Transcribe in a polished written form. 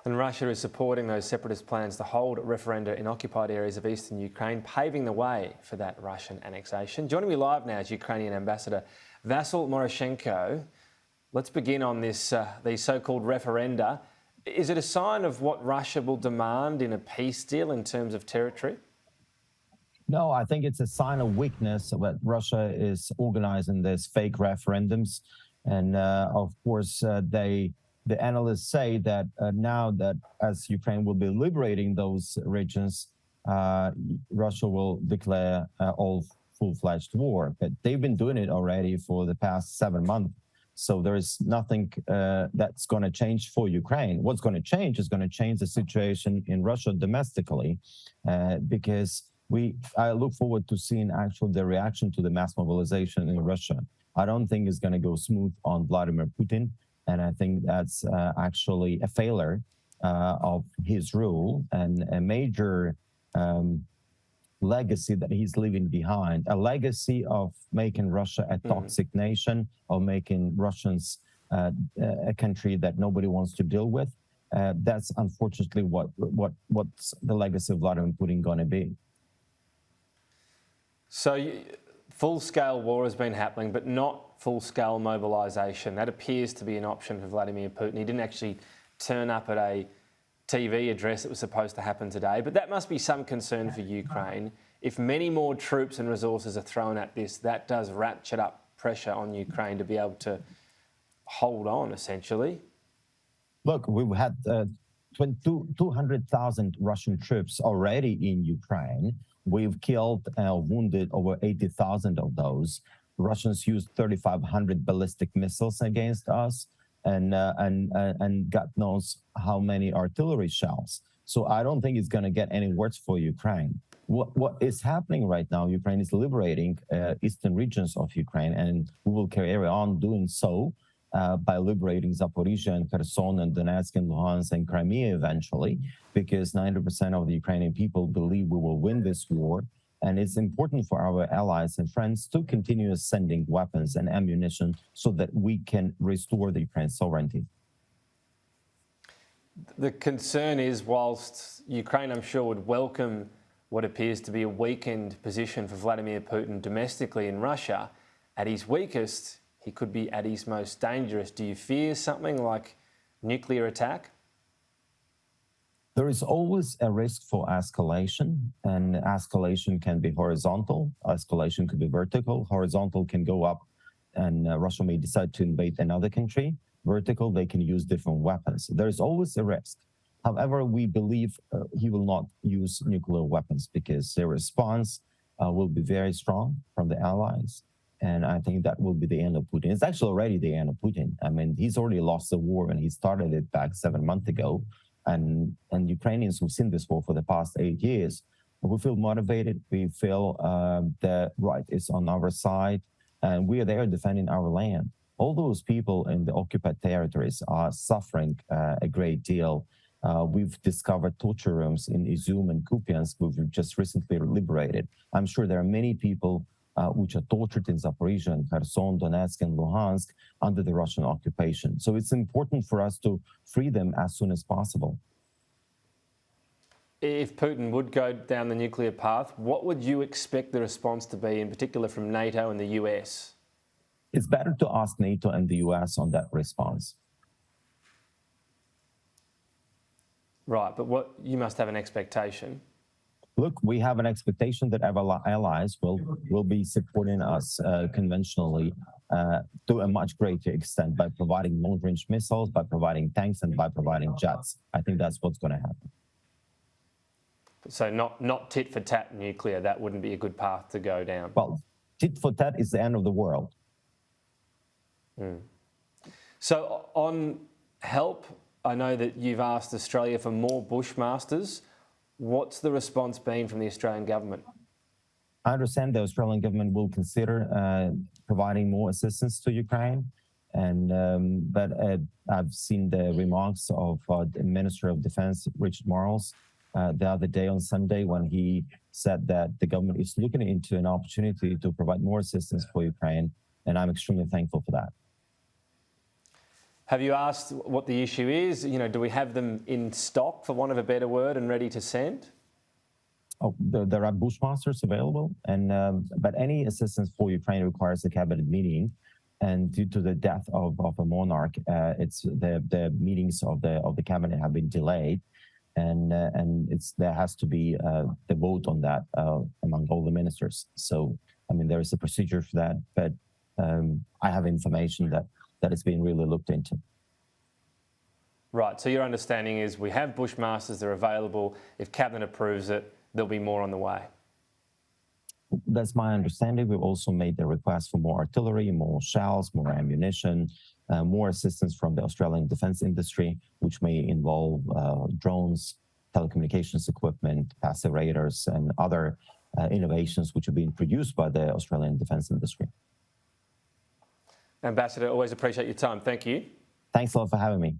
And Russia is supporting those separatist plans to hold referenda in occupied areas of eastern Ukraine, paving the way for that Russian annexation. Joining me live now is Ukrainian Ambassador Vasyl Myroshnychenko. Let's begin on this these so-called referenda. Is it a sign of what Russia will demand in a peace deal in terms of territory? No, I think it's a sign of weakness that Russia is organizing these fake referendums. And of course, the analysts say that now that as Ukraine will be liberating those regions, Russia will declare all full-fledged war. But they've been doing it already for the past 7 months. So there is nothing that's going to change for Ukraine. What's going to change is going to change the situation in Russia domestically, because I look forward to seeing actually the reaction to the mass mobilization in Russia. I don't think it's going to go smooth on Vladimir Putin. And I think that's actually a failure of his rule and a major legacy that he's leaving behind, a legacy of making Russia a toxic nation, of making Russians a country that nobody wants to deal with. That's unfortunately what's the legacy of Vladimir Putin going to be. So full-scale war has been happening, but not full-scale mobilisation. That appears to be an option for Vladimir Putin. He didn't actually turn up at a TV address that was supposed to happen today, but that must be some concern for Ukraine. If many more troops and resources are thrown at this, that does ratchet up pressure on Ukraine to be able to hold on, essentially. Look, we've had 200,000 Russian troops already in Ukraine. We've killed wounded over 80,000 of those. Russians used 3,500 ballistic missiles against us, and God knows how many artillery shells. So I don't think it's going to get any worse for Ukraine. What is happening right now? Ukraine is liberating eastern regions of Ukraine, and we will carry on doing so by liberating Zaporizhia and Kherson and Donetsk and Luhansk and Crimea eventually, because 90% of the Ukrainian people believe we will win this war. And it's important for our allies and friends to continue sending weapons and ammunition so that we can restore the Ukraine's sovereignty. The concern is, whilst Ukraine, I'm sure, would welcome what appears to be a weakened position for Vladimir Putin domestically in Russia, at his weakest, he could be at his most dangerous. Do you fear something like nuclear attack? There is always a risk for escalation, and escalation can be horizontal. Escalation could be vertical. Horizontal can go up, and Russia may decide to invade another country. Vertical, they can use different weapons. There is always a risk. However, we believe he will not use nuclear weapons because their response will be very strong from the allies. And I think that will be the end of Putin. It's actually already the end of Putin. I mean, he's already lost the war when he started it back 7 months ago. And Ukrainians who've seen this war for the past 8 years, we feel motivated. We feel the right is on our side, and we are there defending our land. All those people in the occupied territories are suffering a great deal. We've discovered torture rooms in Izum and Kupiansk, we've just recently liberated. I'm sure there are many people which are tortured in Zaporizhia and Kherson, Donetsk and Luhansk under the Russian occupation. So it's important for us to free them as soon as possible. If Putin would go down the nuclear path, what would you expect the response to be, in particular from NATO and the US? It's better to ask NATO and the US on that response. Right, but you must have an expectation. Look, we have an expectation that our allies will be supporting us conventionally to a much greater extent by providing long-range missiles, by providing tanks, and by providing jets. I think that's what's going to happen. So not tit-for-tat nuclear, that wouldn't be a good path to go down. Well, tit-for-tat is the end of the world. So on help, I know that you've asked Australia for more Bushmasters. What's the response been from the Australian government? I understand the Australian government will consider providing more assistance to Ukraine. But I've seen the remarks of the Minister of Defense, Richard Marles, the other day on Sunday, when he said that the government is looking into an opportunity to provide more assistance for Ukraine. And I'm extremely thankful for that. Have you asked what the issue is? You know, do we have them in stock, for want of a better word, and ready to send? Oh, there are Bushmasters available, and but any assistance for Ukraine requires a cabinet meeting. And due to the death of a monarch, it's the meetings of the cabinet have been delayed, and there has to be the vote on that among all the ministers. So I mean, there is a procedure for that, but I have information that it's being really looked into. Right. So your understanding is we have Bushmasters, they're available. If cabinet approves it, there'll be more on the way. That's my understanding. We've also made the request for more artillery, more shells, more ammunition, more assistance from the Australian defense industry, which may involve drones, telecommunications equipment, passive radars, and other innovations which are being produced by the Australian defense industry. Ambassador, always appreciate your time. Thank you. Thanks a lot for having me.